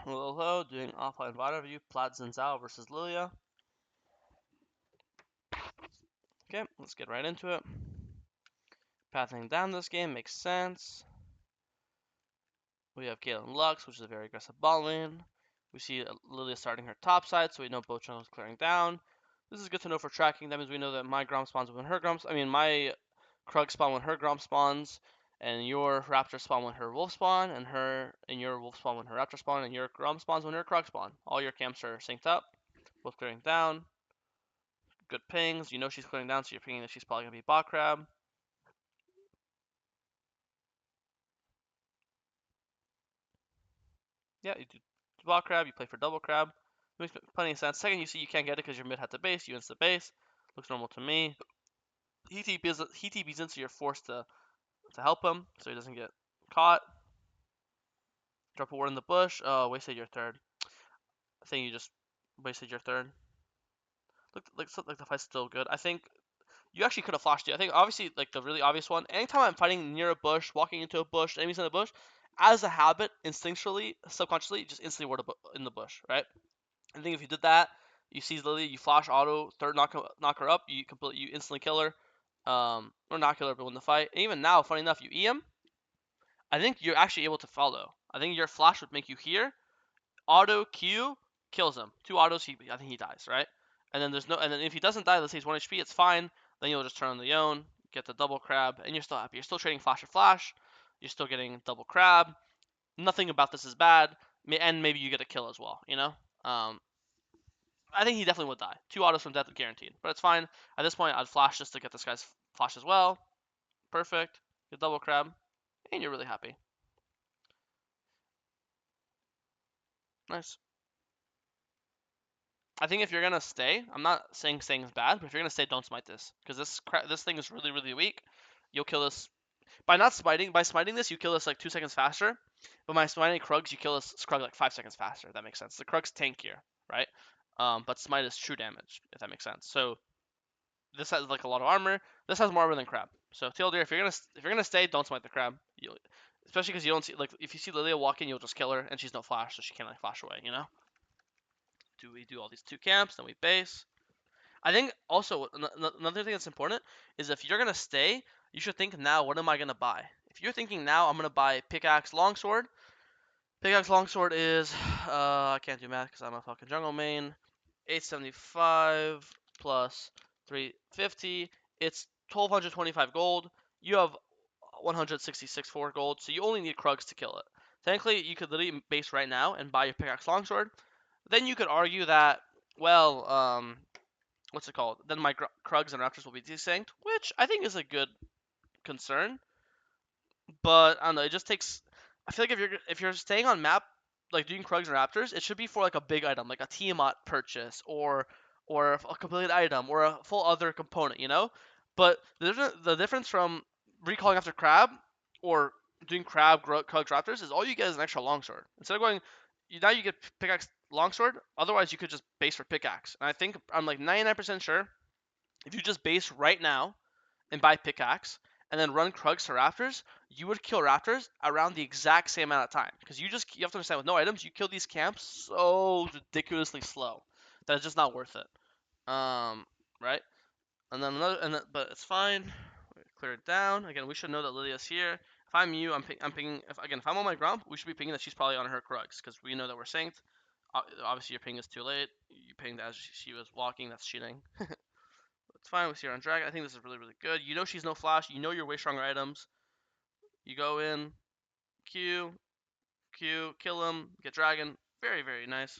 Hello, doing offline VOD review, XinZhao versus Lillia. Okay, let's get right into it. Pathing down this game makes sense. We have Galen Lux, which is a very aggressive ball lane. We see Lillia starting her top side, so we know both jungles clearing down. This is good to know for tracking. That means we know that my Grom spawns when her my Krug spawn when her Grom spawns, and your Raptor spawn when her Wolf spawn, and your Wolf spawn when her Raptor spawn, and your Grom spawns when her Krug spawn. All your camps are synced up, both clearing down. Good pings. You know she's clearing down, so you're pinging that she's probably going to be bot crab. Yeah, you do bot crab, you play for double crab. Makes plenty of sense. Second, you see you can't get it because your mid had the base, you insta base. Looks normal to me. He TPs in, so you're forced to help him so he doesn't get caught. Drop a ward in the bush. Oh, wasted your third. I think you just wasted your third. Look like the fight's still good. I think you actually could have flashed it. I think obviously like the really obvious one. Anytime I'm fighting near a bush, walking into a bush, enemies in the bush, as a habit, instinctually, subconsciously, just instantly ward in the bush, right? I think if you did that, you seize Lillia, you flash auto, third knock her up, you instantly kill her, or not kill her, but win the fight. And even now, funny enough, you EM, I think you're actually able to follow. I think your flash would make you here, auto Q kills him. Two autos, I think he dies, right? And then and then if he doesn't die, let's say he's 1 HP, it's fine. Then you'll just turn on the Yone, get the double crab, and you're still happy. You're still trading flash or flash. You're still getting double crab. Nothing about this is bad, and maybe you get a kill as well. You know, I think he definitely would die. Two autos from death guaranteed, but it's fine. At this point, I'd flash just to get this guy's flash as well. Perfect. Get double crab, and you're really happy. Nice. I think if you're gonna stay, I'm not saying staying is bad, but if you're gonna stay, don't smite this because this thing is really weak. You'll kill this by not smiting. By smiting this, you kill this like 2 seconds faster. But by smiting Krugs, you kill this Krug like 5 seconds faster. If that makes sense. The Krug's tankier, right? But smite is true damage, if that makes sense. So this has like a lot of armor. This has more armor than crab. So TLDR, if you're gonna stay, don't smite the crab. Especially because you don't see like if you see Lillia walking, you'll just kill her, and she's no flash, so she can't like flash away. You know. We do all these two camps, then we base. I think also another thing that's important is if you're gonna stay, you should think now. What am I gonna buy? If you're thinking now, I'm gonna buy pickaxe longsword. Pickaxe longsword is I can't do math because I'm a fucking jungle main. 875 plus 350. It's 1225 gold. You have 166 for gold, so you only need Krugs to kill it. Technically, you could literally base right now and buy your pickaxe longsword. Then you could argue that, well, what's it called? Then my Krugs and Raptors will be desynced, which I think is a good concern. But I don't know. It just takes. I feel like if you're staying on map, like doing Krugs and Raptors, it should be for like a big item, like a Tiamat purchase or a complete item or a full other component, you know. But the difference from recalling after Crab or doing Crab, Krugs, Raptors is all you get is an extra longsword. Instead of going, now you get pickaxe longsword. Otherwise, you could just base for pickaxe. And I think I'm like 99% sure if you just base right now and buy pickaxe and then run Krugs to Raptors, you would kill Raptors around the exact same amount of time. Because you have to understand with no items, you kill these camps so ridiculously slow that it's just not worth it. Right? And then but it's fine. Clear it down. Again, we should know that Lillia's here. If I'm you, I'm pinging. If I'm on my grump, we should be pinging that she's probably on her Krugs because we know that we're synced. Obviously, your ping is too late. You pinged as she was walking. That's cheating. It's fine. We see her on Dragon. I think this is really good. You know she's no flash. You know you're way stronger items. You go in, Q, kill him, get Dragon. Very nice.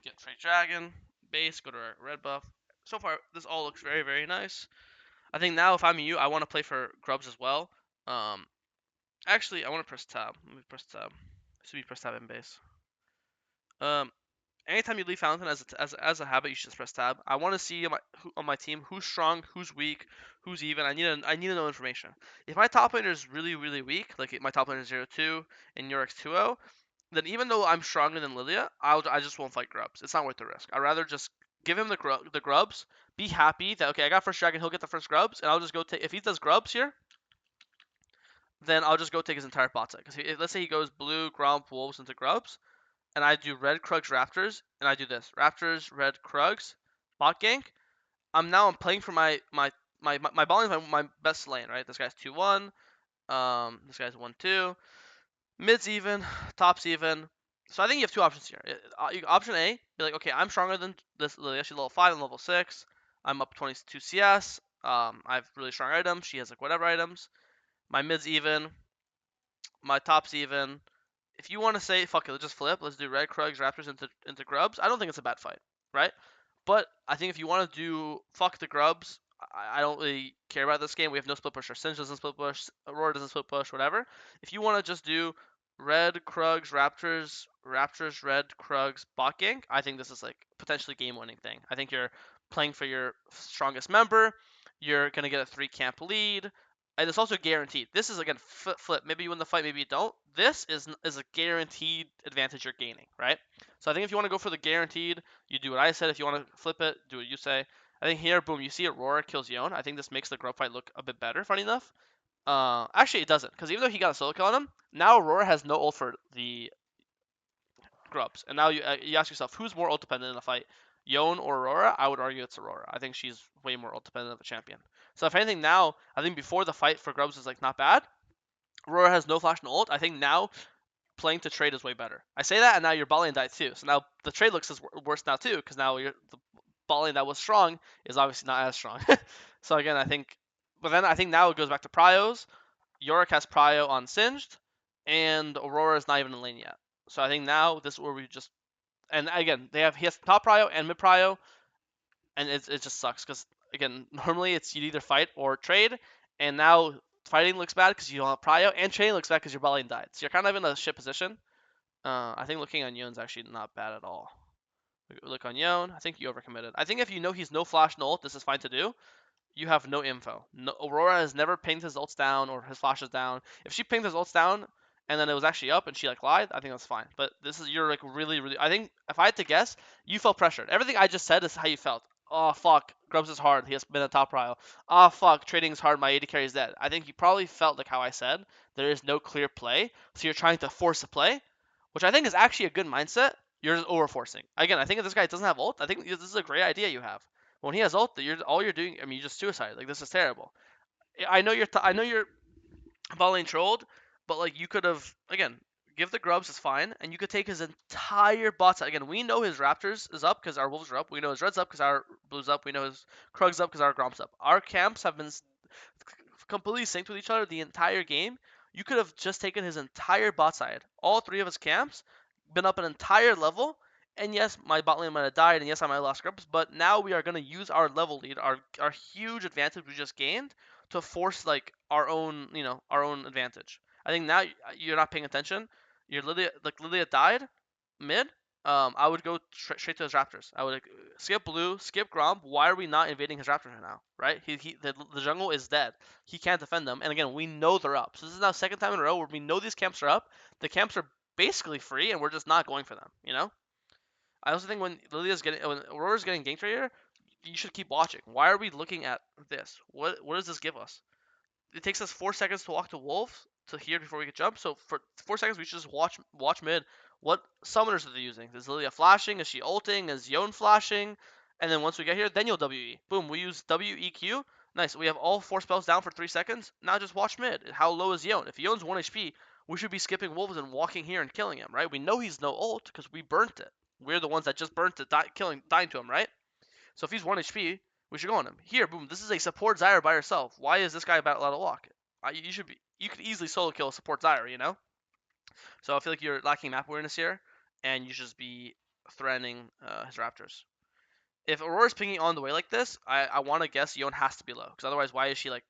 Get trade Dragon, base, go to our red buff. So far, this all looks very nice. I think now if I'm you, I want to play for Grubs as well. Um, Actually, I want to press tab. Let me press tab. Should be press tab in base. Um, Anytime you leave Fountain as a habit, you should just press tab. I want to see on my team who's strong, who's weak, who's even. I need to know information. If my top laner is really weak, like my top laner is 0-2 and your X 2-0, then even though I'm stronger than Lillia, I just won't fight Grubs. It's not worth the risk. I'd rather just give him the Grubs, be happy that okay, I got first dragon, he'll get the first Grubs, and I'll just go take. If he does Grubs here, then I'll just go take his entire bot set. Because let's say he goes blue, Grump, Wolves into Grubs, and I do red Krugs Raptors, and I do this Raptors red Krugs bot gank. I'm playing for my ball is my best lane, right? This guy's 2-1. This guy's 1-2. Mid's even, top's even. So I think you have two options here. Option A, be like, okay, I'm stronger than this Lillia. She's level 5 and level 6. I'm up 22 CS. I have really strong items. She has like whatever items. My mid's even. My top's even. If you want to say, fuck it, let's just flip. Let's do red Krugs Raptors into Grubs. I don't think it's a bad fight, right? But I think if you want to do fuck the Grubs, I don't really care about this game. We have no split push. Or XinZhao doesn't split push. Aurora doesn't split push. Whatever. If you want to just do red Krugs Raptors, Raptors red Krugs bot gank, I think this is like potentially game winning thing. I think you're playing for your strongest member. You're gonna get a 3 camp lead. And it's also guaranteed. This is again flip. Maybe you win the fight, maybe you don't. This is a guaranteed advantage you're gaining, right? So I think if you want to go for the guaranteed, you do what I said. If you want to flip it, do what you say. I think here, boom, you see Aurora kills Yon. I think this makes the grub fight look a bit better. Funny enough, actually it doesn't, because even though he got a solo kill on him, now Aurora has no ult for the grubs, and now you ask yourself who's more ult dependent in a fight, Yon or Aurora? I would argue it's Aurora. I think she's way more ult dependent of a champion. So if anything, now I think before the fight for grubs is like not bad. Aurora has no flash and ult. I think now playing to trade is way better. I say that, and now your bot lane died too. So now the trade looks worse now too, because now the bot lane that was strong is obviously not as strong. So again, I think, but then I think now it goes back to Pryos. Yorick has Pryo on Singed, and Aurora is not even in lane yet. So I think now this is where we just, and again he has top Pryo and mid Pryo, and it just sucks because again normally it's you'd either fight or trade, and now fighting looks bad because you don't have Pryo, and trading looks bad because your bot lane died. So you're kind of in a shit position. I think looking on Yon's actually not bad at all. Look on Yon. I think you overcommitted. I think if you know he's no flash, no ult, this is fine to do. You have no info. No, Aurora has never pinged his ults down or his flashes down. If she pinged his ults down and then it was actually up and she like lied, I think that's fine. But this is you're like really. I think if I had to guess, you felt pressured. Everything I just said is how you felt. Oh fuck, Grubs is hard. He has been a top prio. Oh fuck, trading is hard. My AD carry is dead. I think you probably felt like how I said. There is no clear play, so you're trying to force a play, which I think is actually a good mindset. You're just overforcing. Again, I think if this guy doesn't have ult, I think this is a great idea you have. When he has ult, all you're doing. I mean, you just suicide. Like this is terrible. I know you're bot trolled, but like you could have again give the grubs is fine, and you could take his entire bot side. Again, we know his Raptors is up because our Wolves are up. We know his Reds up because our Blues up. We know his Krugs up because our Gromp's up. Our camps have been completely synced with each other the entire game. You could have just taken his entire bot side, all 3 of his camps, been up an entire level, and yes, my bot lane might have died, and yes, I might have lost grubs, but now we are going to use our level lead, our huge advantage we just gained, to force like our own advantage. I think now you're not paying attention. Lillia died mid. I would go straight to his Raptors. I would like, skip blue, skip Gromp. Why are we not invading his Raptors right now? Right? The jungle is dead. He can't defend them. And again, we know they're up. So this is now second time in a row where we know these camps are up. The camps are basically free, and we're just not going for them. You know. I also think when Aurora's getting ganked right here, you should keep watching. Why are we looking at this? What does this give us? It takes us 4 seconds to walk to Wolf to here before we can jump. So for 4 seconds, we should just watch mid. What summoners are they using? Is Lillia flashing? Is she ulting? Is Yon flashing? And then once we get here, then you'll WE. Boom, we use WEQ. Nice. We have all 4 spells down for 3 seconds. Now just watch mid. How low is Yon? If Yon's 1 HP, we should be skipping Wolves and walking here and killing him, right? We know he's no ult because we burnt it. We're the ones that just burnt it, dying to him, right? So if he's 1 HP, we should go on him. Here, boom, this is a support Zyra by herself. Why is this guy allowed to walk? You could easily solo kill a support Zyra, you know? So I feel like you're lacking map awareness here, and you should just be threatening his Raptors. If Aurora's pinging on the way like this, I want to guess Yon has to be low, because otherwise, why is she like?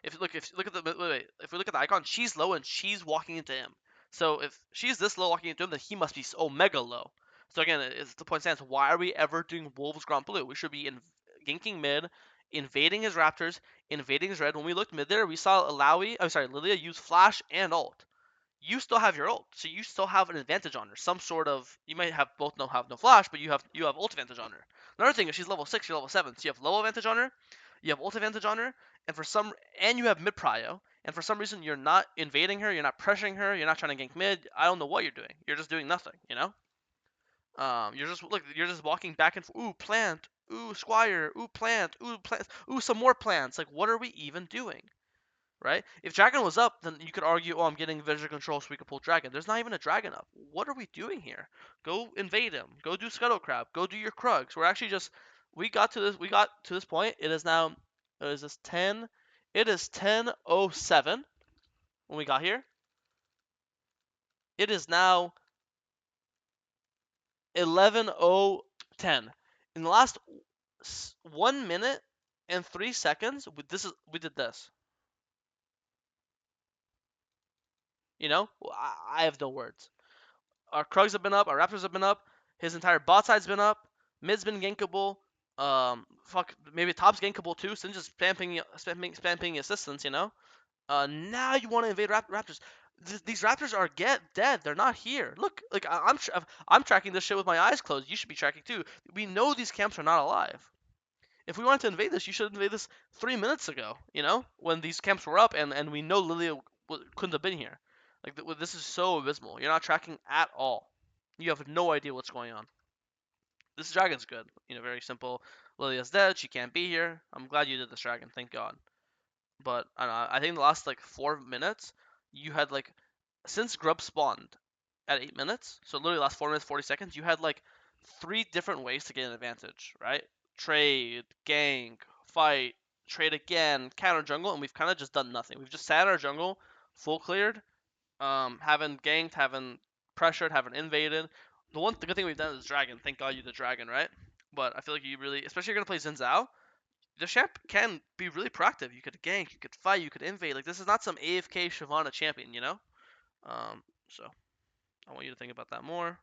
If look at the if we look at the icon, she's low and she's walking into him. So if she's this low walking into him, then he must be mega low. So again, it's the point stands. Why are we ever doing Wolves Grand Blue? We should be ganking mid, invading his Raptors, invading his red. When we looked mid there, we saw Lillia use flash and ult. You still have your ult, so you still have an advantage on her. Some sort of you might have both have no flash, but you have ult advantage on her. Another thing is she's level 6, you're level 7, so you have low advantage on her, you have ult advantage on her, and you have mid prio, and for some reason you're not invading her, you're not pressuring her, you're not trying to gank mid. I don't know what you're doing. You're just doing nothing, you know? You're just walking back and forth. Ooh, plant. Ooh, squire. Ooh, plant. Ooh, plant. Ooh, some more plants. Like, what are we even doing? Right? If dragon was up, then you could argue, oh, I'm getting vision control so we can pull dragon. There's not even a dragon up. What are we doing here? Go invade him. Go do scuttle crab. Go do your krugs. We're actually just we got to this point. It is now is this 10? It is 10:07 when we got here. It is now 11:10. In the last 1 minute and 3 seconds, we did this. You know, I have no words. Our Krugs have been up. Our Raptors have been up. His entire bot side's been up. Mid's been gankable. Fuck, maybe top's gankable too. Since just spamming assistance, you know. Now you want to invade Raptors. These Raptors are dead. They're not here. Look, like I'm tracking this shit with my eyes closed. You should be tracking too. We know these camps are not alive. If we wanted to invade this, you should invade this 3 minutes ago. You know, when these camps were up and we know Lillia couldn't have been here. Like this is so abysmal. You're not tracking at all. You have no idea what's going on. This dragon's good. You know, very simple. Lilia's dead. She can't be here. I'm glad you did this dragon. Thank God. But I don't know. I think the last like 4 minutes, you had like since Grub spawned at 8 minutes, so literally last 4 minutes 40 seconds, you had like 3 different ways to get an advantage, right? Trade, gank, fight, trade again, counter jungle, and we've kind of just done nothing. We've just sat in our jungle, full cleared, haven't ganked, haven't pressured, haven't invaded. The good thing we've done is dragon. Thank God you did dragon, right? But I feel like you really, especially if you're gonna play XinZhao, the champ can be really proactive. You could gank, you could fight, you could invade. Like this is not some AFK Shyvana champion, you know. So I want you to think about that more.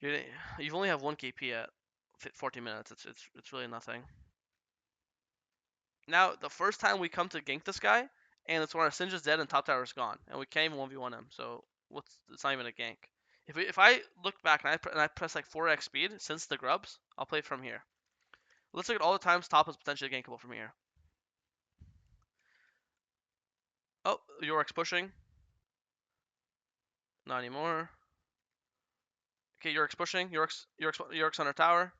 You've only have one KP at 14 minutes. It's really nothing. Now the first time we come to gank this guy, and it's when our Singe is dead and top tower is gone, and we can't even 1v1 him. So it's not even a gank. If I look back and I press like 4x speed since the grubs, I'll play from here. Let's look at all the times top is potentially gankable from here. Oh, Yorick's pushing. Not anymore. Okay, Yorick's pushing. Yorick's under tower.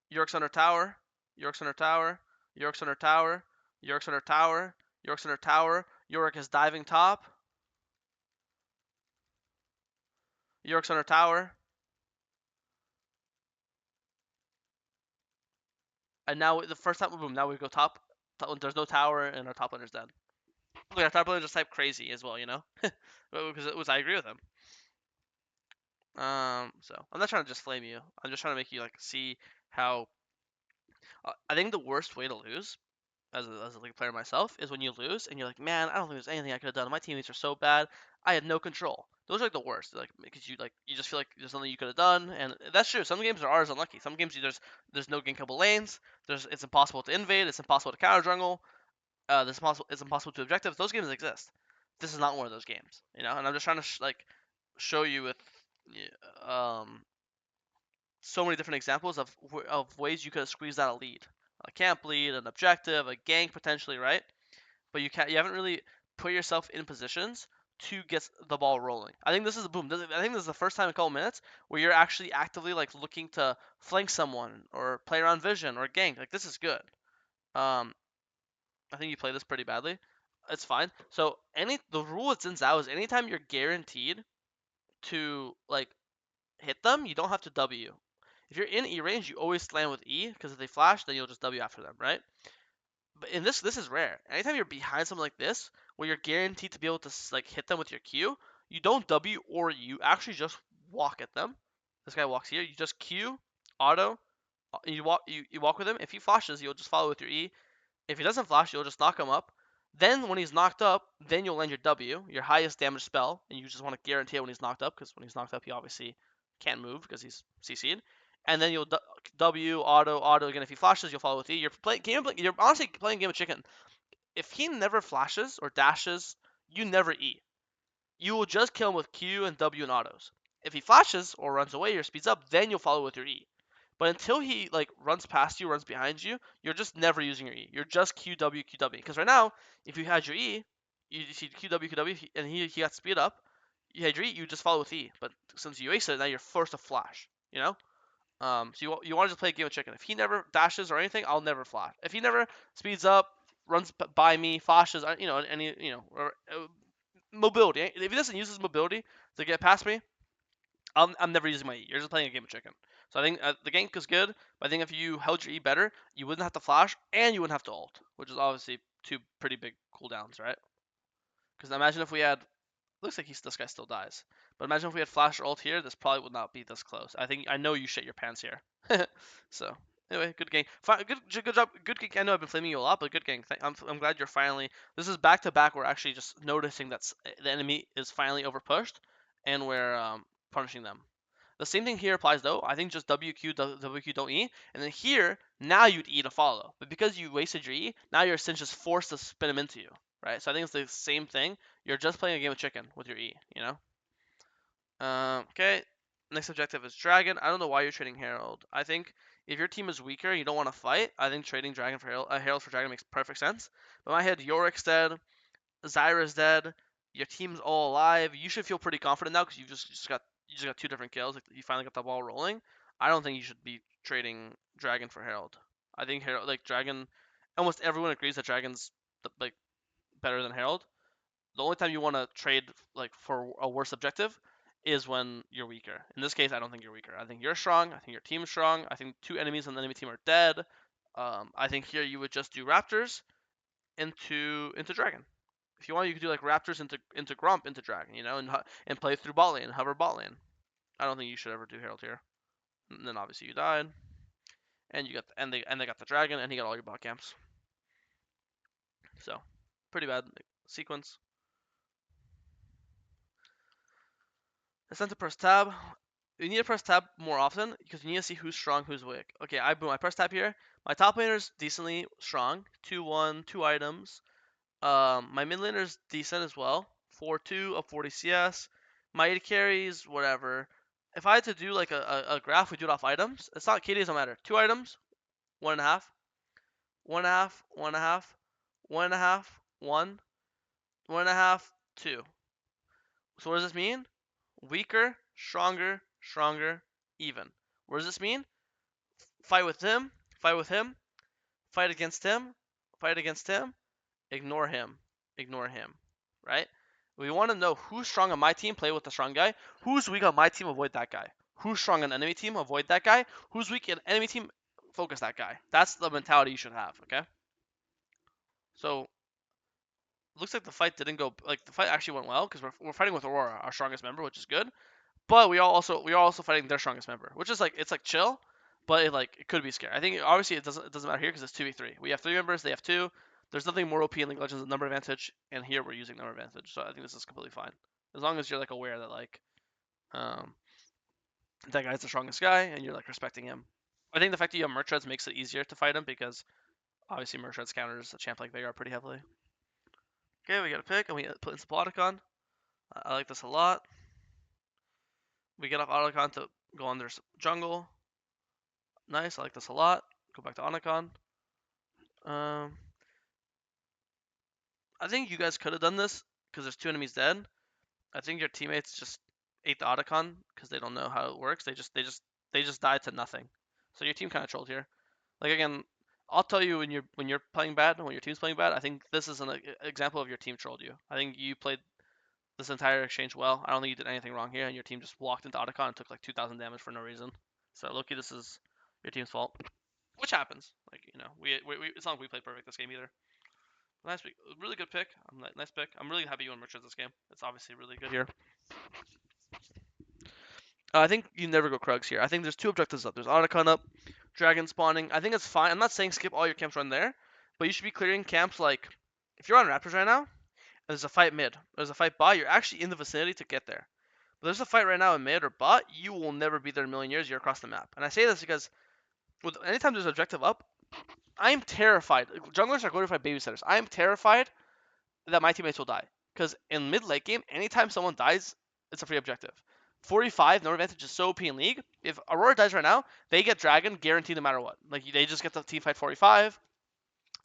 Yorick's under tower. Yorick's under tower. Yorick's under tower. Yorick's under tower. Yorick's under tower. Yorick is diving top. Yorick's under tower. And now the first time, boom. Now we go top. There's no tower and our top laner's dead. Look, our top laner just typed crazy as well, you know, because I agree with him. So I'm not trying to just flame you. I'm just trying to make you like see how. I think the worst way to lose, as a league player myself, is when you lose and you're like, man, I don't think there's anything I could have done. My teammates are so bad. I had no control. Those are like the worst, like because you just feel like there's nothing you could have done, and that's true. Some games are unlucky. Some games there's no gankable lanes. It's impossible to invade. It's impossible to counter jungle. It's impossible to objectives. Those games exist. This is not one of those games, you know. And I'm just trying to like show you with um so many different examples of ways you could have squeezed out a lead, a camp lead, an objective, a gank potentially, right? But you haven't really put yourself in positions to get the ball rolling. I think this is boom. I think this is the first time in a couple minutes where you're actually actively like looking to flank someone or play around vision or gank. Like this is good. Um, I think you play this pretty badly. It's fine. So the rule with XinZhao is anytime you're guaranteed to like hit them, you don't have to W. If you're in E range, you always slam with E because if they flash, then you'll just W after them, right? But in this is rare. Anytime you're behind something like this, where you're guaranteed to be able to like hit them with your Q, you don't W or you actually just walk at them. This guy walks here. You just Q, auto. You walk with him. If he flashes, you'll just follow with your E. If he doesn't flash, you'll just knock him up. Then when he's knocked up, then you'll land your W, your highest damage spell, and you just want to guarantee it when he's knocked up, because when he's knocked up, he obviously can't move because he's CC'd. And then you'll W, auto again. If he flashes, you'll follow with E. You're honestly playing game of chicken. If he never flashes or dashes, you never E. You will just kill him with Q and W and autos. If he flashes or runs away or speeds up, then you'll follow with your E. But until he like runs past you, runs behind you, you're just never using your E. You're just QW, QW. Because right now, if you had your E, you see QW, QW, and he got speed up, you had your E, you just follow with E. But since you ace it, now you're forced to flash. You know. So you want to just play a game of chicken. If he never dashes or anything, I'll never flash. If he never speeds up, runs by me, flashes, any or mobility. If he doesn't use his mobility to get past me, I'm never using my E. You're just playing a game of chicken. So I think the gank is good, but I think if you held your E better, you wouldn't have to flash and you wouldn't have to ult, which is obviously two pretty big cooldowns, right? Because imagine if we had, looks like this guy still dies, but imagine if we had flash or ult here, this probably would not be this close. I know you shit your pants here. So anyway, good game. Good job. Good game. I know I've been flaming you a lot, but good game. I'm glad you're finally. This is back to back. We're actually just noticing that the enemy is finally overpushed, and we're punishing them. The same thing here applies though. I think just WQ, WQ don't E, and then here now you'd E to follow, but because you wasted your E, now your Sin's just forced to spin him into you, right? So I think it's the same thing. You're just playing a game of chicken with your E, you know. Okay. Next objective is Dragon. I don't know why you're trading Herald. I think if your team is weaker and you don't want to fight, I think trading Dragon for Herald for Dragon makes perfect sense. But in my head, Yorick's dead, Zyra's dead, your team's all alive. You should feel pretty confident now because you just got two different kills. Like, you finally got the ball rolling. I don't think you should be trading Dragon for Herald. I think Herald, like Dragon, almost everyone agrees that Dragon's like better than Herald. The only time you want to trade like for a worse objective is when you're weaker. In this case, I don't think you're weaker. I think you're strong. I think your team's strong. I think two enemies on the enemy team are dead. I think here you would just do Raptors into Dragon. If you want, you could do like Raptors into Grump into Dragon, and play through bot lane, hover bot lane. I don't think you should ever do Herald here. And then obviously you died, and they got the Dragon, and he got all your bot camps. So pretty bad sequence. It's time to press tab. You need to press tab more often because you need to see who's strong, who's weak. Okay, I press tab here. My top laner's decently strong. 2-1, 2 items. My mid laner's decent as well. 4-2, up 40 CS. My AD carries, whatever. If I had to do like a graph, we do it off items. It's not KD, doesn't matter. 2 items, 1.5, 1.5, 1.5, 1.5, 1, 1.5, 2. So what does this mean? Weaker, stronger, stronger, even. What does this mean? Fight with him, fight with him, fight against him, fight against him, ignore him, ignore him, right? We want to know who's strong on my team, play with the strong guy. Who's weak on my team, avoid that guy. Who's strong on enemy team, avoid that guy. Who's weak in enemy team, focus that guy. That's the mentality you should have, okay? So, looks like the fight didn't go, like, the fight actually went well, because we're fighting with Aurora, our strongest member, which is good. But we are also fighting their strongest member, which is like, it's like chill, but it could be scary. I think obviously it doesn't matter here because it's 2v3. We have 3 members, they have 2. There's nothing more OP in League of Legends than number advantage, and here we're using number advantage, so I think this is completely fine. As long as you're like aware that like that guy's the strongest guy and you're like respecting him. I think the fact that you have Merchants makes it easier to fight him because obviously Merchants counters a champ like Veigar pretty heavily. Okay, we got a pick and we put in Supploticon. I like this a lot. We get off Autocon to go on their jungle. Nice, I like this a lot. Go back to Onacon. I think you guys could have done this because there's 2 enemies dead. I think your teammates just ate the Otacon because they don't know how it works. They just died to nothing. So your team kind of trolled here. Like again, I'll tell you when you're playing bad and when your team's playing bad. I think this is an example of your team trolled you. I think you played this entire exchange well. I don't think you did anything wrong here, and your team just walked into Otacon and took like 2,000 damage for no reason. So Loki, this is your team's fault, which happens. Like it's not like we played perfect this game either. Nice pick, really good pick. Nice pick. I'm really happy you won Merchants this game. It's obviously really good here. I think you never go Krugs here. I think there's 2 objectives up. There's Otacon up, Dragon spawning. I think it's fine. I'm not saying skip all your camps run there, but you should be clearing camps like if you're on Raptors right now, and there's a fight mid, there's a fight bot, you're actually in the vicinity to get there. But there's a fight right now in mid or bot, you will never be there in a million years. You're across the map. And I say this because anytime there's an objective up, I'm terrified. Junglers are glorified babysitters. I am terrified that my teammates will die. Because in mid-late game, anytime someone dies, it's a free objective. 45, no advantage is so OP in League. If Aurora dies right now, they get Dragon guaranteed no matter what. Like, they just get the team fight 45.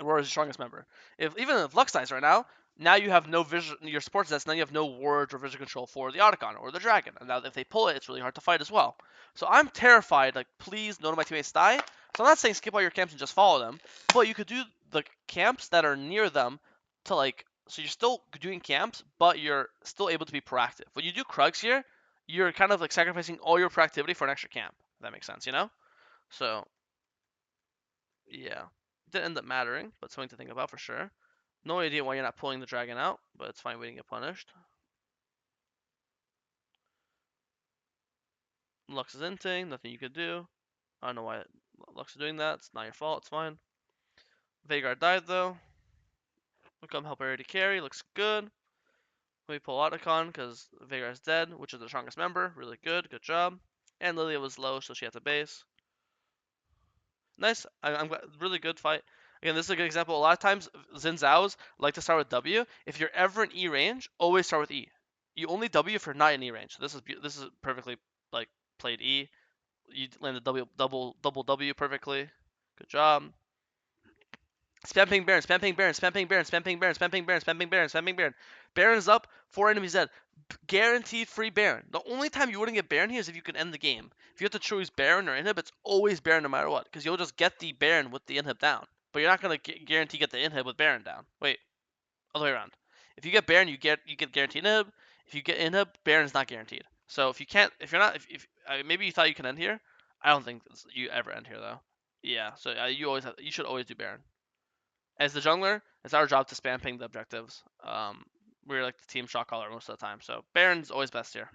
Aurora's the strongest member. Even if Lux dies right now, now you have no vision. Your support sets. Now you have no wards or vision control for the Otacon or the Dragon. And now if they pull it, it's really hard to fight as well. So I'm terrified. Like, please, none of my teammates die. So I'm not saying skip all your camps and just follow them, but you could do the camps that are near them to like. So you're still doing camps, but you're still able to be proactive. When you do Krugs here, you're kind of like sacrificing all your proactivity for an extra camp. If that makes sense, you know? So yeah, didn't end up mattering, but something to think about for sure. No idea why you're not pulling the dragon out, but it's fine. We didn't get punished. Lux is inting, nothing you could do. I don't know why Lux is doing that. It's not your fault. It's fine. Veigar died though. We'll come help Rarity carry. Looks good. We pull Otacon because Veigar's dead, which is the strongest member. Really good. Good job. And Lillia was low, so she had to base. Nice. I'm glad. Really good fight. Again, this is a good example. A lot of times, XinZhao's like to start with W. If you're ever in E range, always start with E. You only W if you're not in E range. So this is perfectly like played E. You landed double W perfectly. Good job. Spam ping Baron, spam ping Baron, spam ping Baron, spam ping Baron, spam ping Baron, spam ping Baron, spam ping Baron. Baron's up, 4 enemies dead. Guaranteed free Baron. The only time you wouldn't get Baron here is if you can end the game. If you have to choose Baron or inhib, it's always Baron no matter what, because you'll just get the Baron with the inhib down. But you're not gonna guarantee get the inhib with Baron down. Wait, other way around. If you get Baron, you get guaranteed inhib. If you get inhib, Baron's not guaranteed. So if you can't, if you're not, if maybe you thought you can end here, I don't think you ever end here though. Yeah, so you should always do Baron. As the jungler, it's our job to spam ping the objectives. We're like the team shot caller most of the time, so Baron's always best here.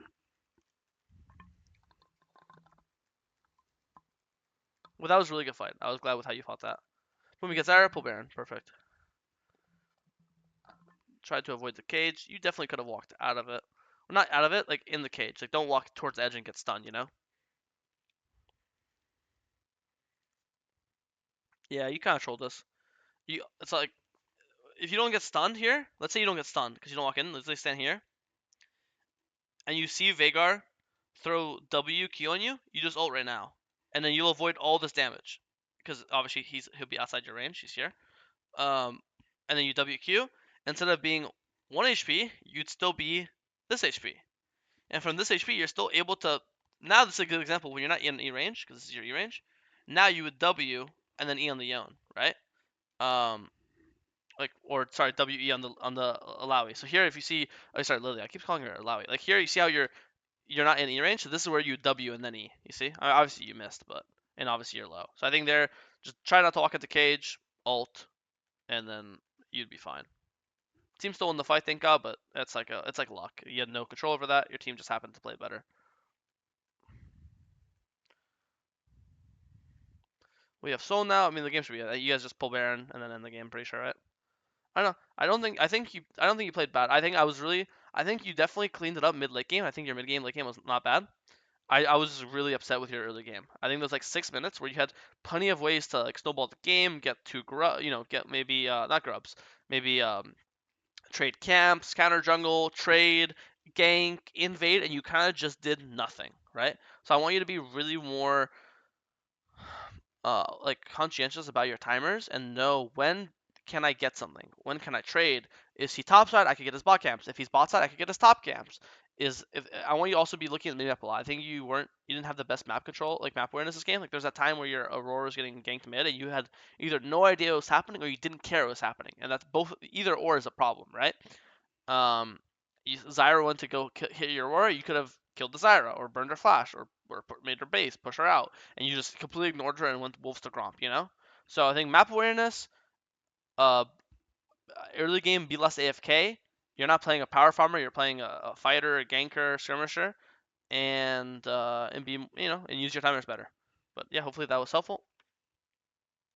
Well, that was a really good fight. I was glad with how you fought that. When we get Zyra, pull Baron. Perfect. Tried to avoid the cage. You definitely could have walked out of it. Well, not out of it, like in the cage. Like, don't walk towards the edge and get stunned, you know? Yeah, you kind of trolled us. It's like, if you don't get stunned here, let's say you don't get stunned because you don't walk in, let's say stand here, and you see Veigar throw W Q on you, you just ult right now, and then you'll avoid all this damage because obviously he'll be outside your range. He's here, and then you W Q. Instead of being 1 HP, you'd still be this HP, and from this HP, you're still able to. Now this is a good example when you're not in E range because this is your E range. Now you would W and then E on the Yone, right? Um, like or sorry, WE on the Alawi. So here if you see, oh sorry, Lillia, I keep calling her Alawi. Like here you see how you're not in E range, so this is where you W and then E. You see? Obviously you missed, but and obviously you're low. So I think there, just try not to walk at the cage, ult, and then you'd be fine. Team still won the fight, thank God, but it's like luck. You had no control over that. Your team just happened to play better. We have Soul now. I mean the game should be. You guys just pull Baron and then end the game. Pretty sure, right? I don't know. I don't think you played bad. I think you definitely cleaned it up mid late game. I think your mid game late game was not bad. I was really upset with your early game. I think there's like 6 minutes where you had plenty of ways to like snowball the game, get two get maybe not grubs, maybe trade camps, counter jungle, trade, gank, invade, and you kind of just did nothing, right? So I want you to be really more like conscientious about your timers and know when can I get something? When can I trade? Is he top side? I could get his bot camps. If he's bot side, I could get his top camps. Is if I want you to also be looking at the map a lot. I think you didn't have the best map control, like map awareness this game. Like there's that time where your Aurora was getting ganked mid and you had either no idea what was happening or you didn't care what was happening. And that's both either or is a problem, right? Um Zyra went to go hit your Aurora, you could have killed the Zyra or burned her flash or made her base, push her out, and you just completely ignored her and went wolves to Gromp, you know? So I think map awareness, uh, early game be less AFK. You're not playing a power farmer, you're playing a fighter, a ganker, skirmisher, and be and use your timers better. But yeah, hopefully that was helpful.